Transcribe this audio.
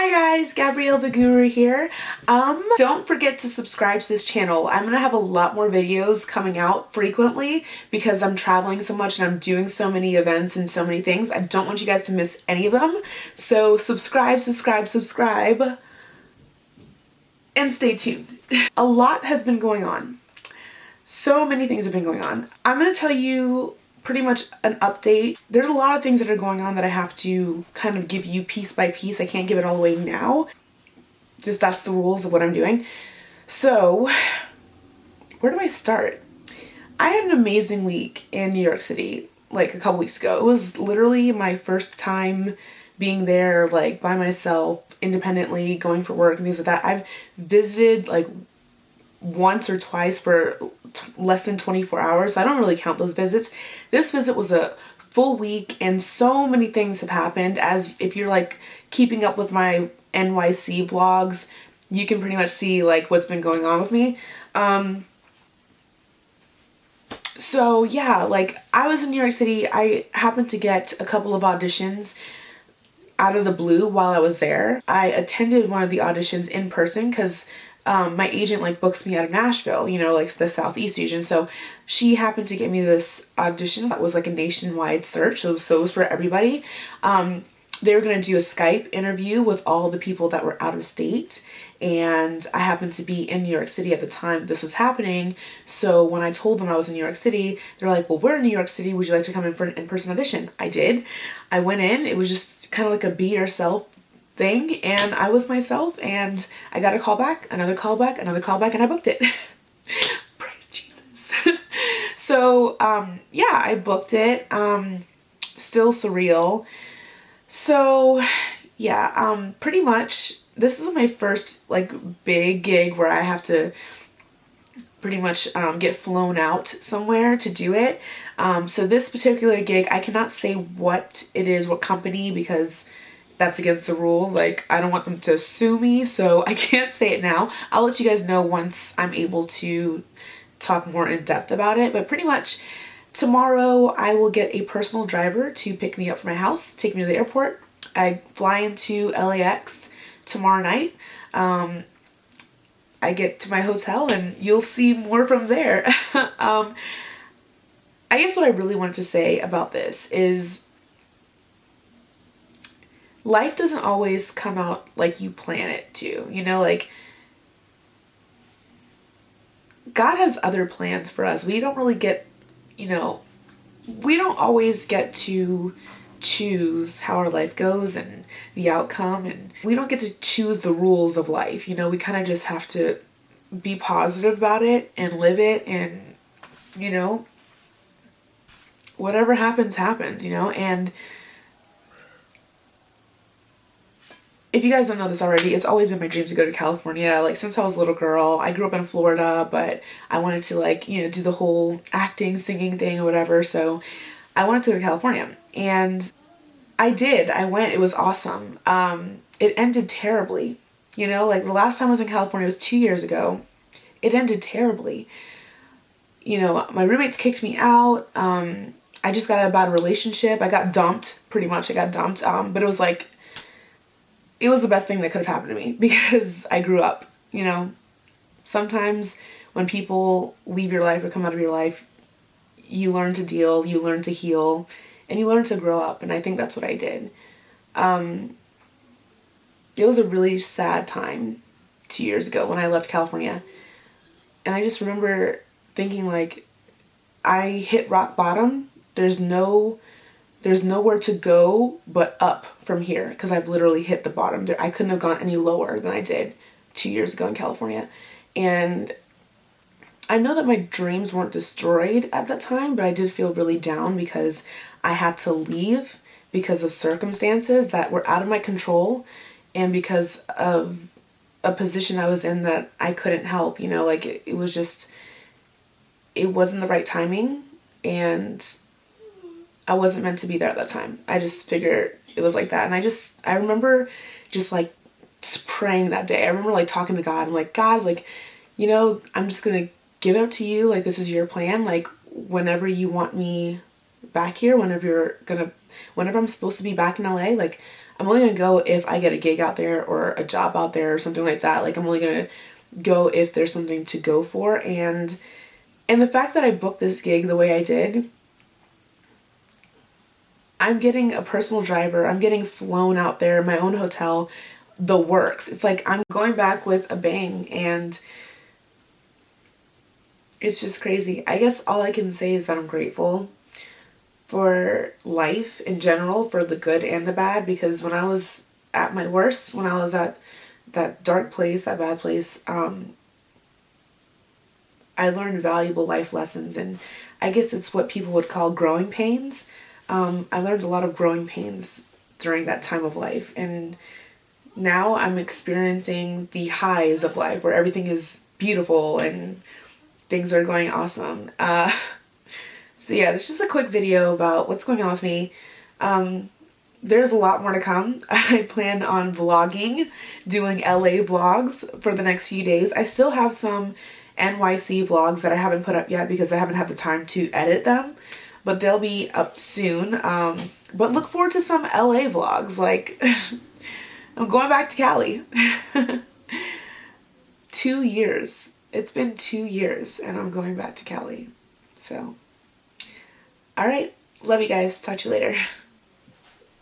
Hi guys, Gabrielle the Guru here. Don't forget to subscribe to this channel. I'm gonna have a lot more videos coming out frequently because I'm traveling so much and I'm doing so many events and so many things. I don't want you guys to miss any of them. So subscribe, and stay tuned. A lot has been going on. So many things have been going on. I'm gonna tell you pretty much an update. There's a lot of things that are going on that I have to kind of give you piece by piece. I can't give it all away now. Just that's the rules of what I'm doing. So where do I start? I had an amazing week in New York City like a couple weeks ago. It was literally my first time being there like by myself, independently, going for work and things like that. I've visited like once or twice for less than 24 hours, so I don't really count those visits. This visit was a full week and so many things have happened. As if you're like keeping up with my NYC vlogs, you can pretty much see like what's been going on with me. So yeah, like I was in New York City. I happened to get a couple of auditions out of the blue while I was there. I attended one of the auditions in person because my agent like books me out of Nashville, you know, like the Southeast region. So she happened to get me this audition that was like a nationwide search. So it was for everybody. They were going to do a Skype interview with all the people that were out of state. And I happened to be in New York City at the time this was happening. So when I told them I was in New York City, they're like, well, we're in New York City. Would you like to come in for an in-person audition? I did. I went in. It was just kind of like a be yourself thing, and I was myself, and I got a call back, another call back, another call back, and I booked it. Praise Jesus. So yeah, I booked it. Still surreal. So yeah, pretty much this is my first like big gig where I have to pretty much get flown out somewhere to do it. So this particular gig, I cannot say what it is, what company, because that's against the rules. Like, I don't want them to sue me, so I can't say it now. I'll let you guys know once I'm able to talk more in depth about it. But pretty much tomorrow I will get a personal driver to pick me up from my house, take me to the airport. I fly into LAX tomorrow night. I get to my hotel and you'll see more from there. I guess what I really wanted to say about this is life doesn't always come out like you plan it to, you know, like God has other plans for us. We don't really get, you know, we don't always get to choose how our life goes and the outcome, and we don't get to choose the rules of life, you know. We kind of just have to be positive about it and live it, and, you know, whatever happens, happens, you know. And if you guys don't know this already, it's always been my dream to go to California. Like, since I was a little girl. I grew up in Florida, but I wanted to, like, you know, do the whole acting, singing thing or whatever. So I wanted to go to California, and I did. I went. It was awesome. It ended terribly. You know, like the last time I was in California was 2 years ago. It ended terribly. You know, my roommates kicked me out. I just got out of a bad relationship. I got dumped, pretty much. I got dumped. But it was like, it was the best thing that could have happened to me because I grew up, you know. Sometimes when people leave your life or come out of your life, you learn to deal, you learn to heal, and you learn to grow up. And I think that's what I did. It was a really sad time 2 years ago when I left California. And I just remember thinking, like, I hit rock bottom. There's nowhere to go but up from here, because I've literally hit the bottom. I couldn't have gone any lower than I did 2 years ago in California. And I know that my dreams weren't destroyed at that time, but I did feel really down because I had to leave because of circumstances that were out of my control and because of a position I was in that I couldn't help, you know. Like, it was just, it wasn't the right timing, and I wasn't meant to be there at that time. I just figured it was like that. And I remember just like praying that day. I remember like talking to God. I'm like, God, like, you know, I'm just going to give it up to you. Like, this is your plan. Like, whenever you want me back here, whenever I'm supposed to be back in LA, like, I'm only gonna go if I get a gig out there or a job out there or something like that. Like, I'm only gonna go if there's something to go for. And the fact that I booked this gig the way I did, I'm getting a personal driver, I'm getting flown out there, my own hotel, the works. It's like I'm going back with a bang, and it's just crazy. I guess all I can say is that I'm grateful for life in general, for the good and the bad, because when I was at my worst, when I was at that dark place, that bad place, I learned valuable life lessons, and I guess it's what people would call growing pains. I learned a lot of growing pains during that time of life, and now I'm experiencing the highs of life where everything is beautiful and things are going awesome. So yeah, this is just a quick video about what's going on with me. There's a lot more to come. I plan on vlogging, doing LA vlogs for the next few days. I still have some NYC vlogs that I haven't put up yet because I haven't had the time to edit them, but they'll be up soon. But look forward to some LA vlogs. Like, I'm going back to Cali. 2 years. It's been 2 years and I'm going back to Cali. So, all right. Love you guys. Talk to you later.